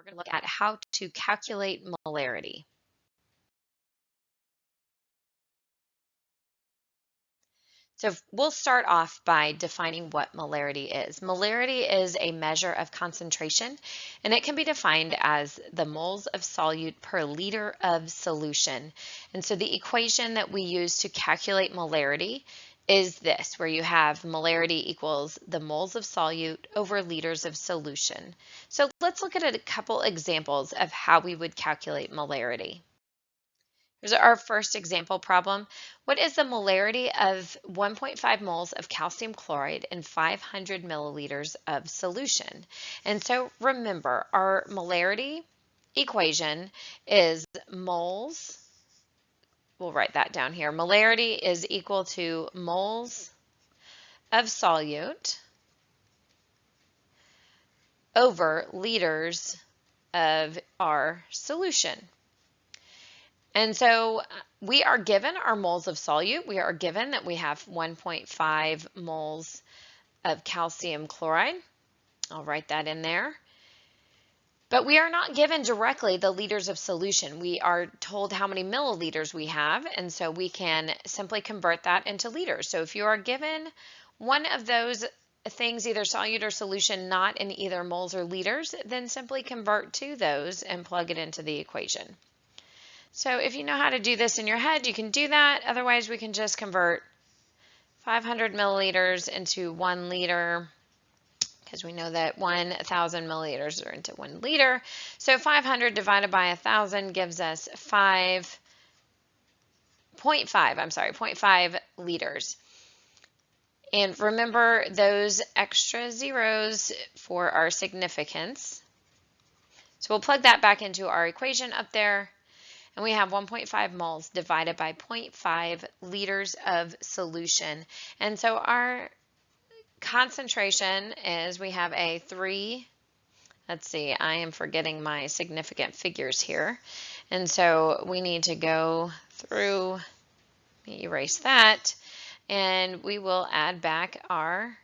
we're going to look at how to calculate molarity. So we'll start off by defining what molarity is. Molarity is a measure of concentration, and it can be defined as the moles of solute per liter of solution. And so the equation that we use to calculate molarity is this, where you have molarity equals the moles of solute over liters of solution. So let's look at a couple examples of how we would calculate molarity. Here's our first example problem. What is the molarity of 1.5 moles of calcium chloride in 500 milliliters of solution? And so remember, our molarity equation is moles. We'll write that down here. Molarity is equal to moles of solute over liters of our solution. And so we are given our moles of solute. We are given that we have 1.5 moles of calcium chloride. I'll write that in there. But we are not given directly the liters of solution. We are told how many milliliters we have, and so we can simply convert that into liters. So if you are given one of those things, either solute or solution, not in either moles or liters, then simply convert to those and plug it into the equation. So if you know how to do this in your head, you can do that. Otherwise, we can just convert 500 milliliters into 1 liter, because we know that 1,000 milliliters are into 1 liter. So 500 divided by 1,000 gives us 0.5 liters. And remember those extra zeros for our significance. So we'll plug that back into our equation up there. And we have 1.5 moles divided by 0.5 liters of solution. And so our concentration is, we have a 3, let's see, I am forgetting my significant figures here. And so we need to go through, let me erase that, and we will add back our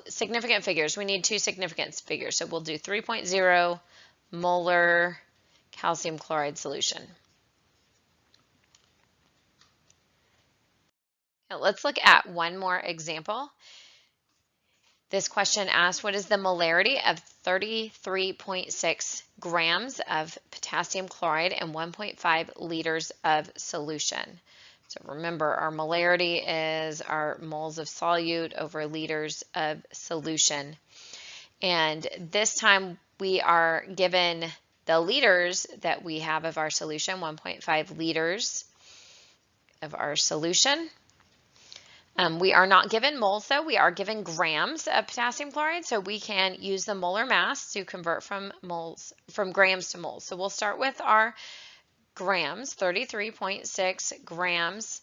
significant figures. We need 2 significant figures. So we'll do 3.0 molar calcium chloride solution. Now let's look at one more example. This question asks, what is the molarity of 33.6 grams of potassium chloride and 1.5 liters of solution? So remember, our molarity is our moles of solute over liters of solution. And this time we are given the liters that we have of our solution, 1.5 liters of our solution. We are not given moles though, we are given grams of potassium chloride, so we can use the molar mass to convert from grams to moles. So we'll start with our grams, 33.6 grams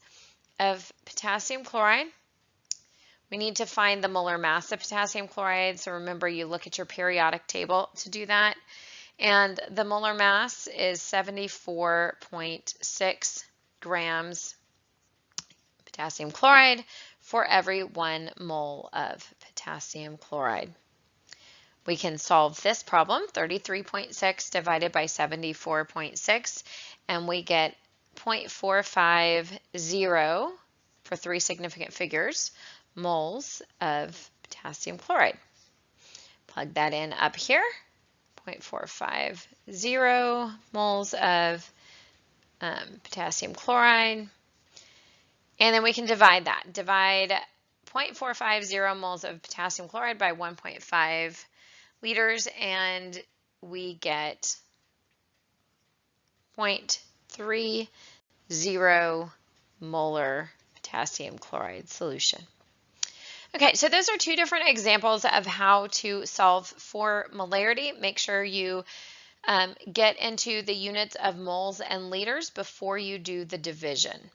of potassium chloride. We need to find the molar mass of potassium chloride, so remember you look at your periodic table to do that. And the molar mass is 74.6 grams potassium chloride for every 1 mole of potassium chloride. We can solve this problem, 33.6 divided by 74.6, and we get 0.450 for 3 significant figures, moles of potassium chloride. Plug that in up here. 0.450 moles of potassium chloride. And then we can divide that. Divide 0.450 moles of potassium chloride by 1.5 liters, and we get 0.30 molar potassium chloride solution. Okay, so those are 2 different examples of how to solve for molarity. Make sure you get into the units of moles and liters before you do the division.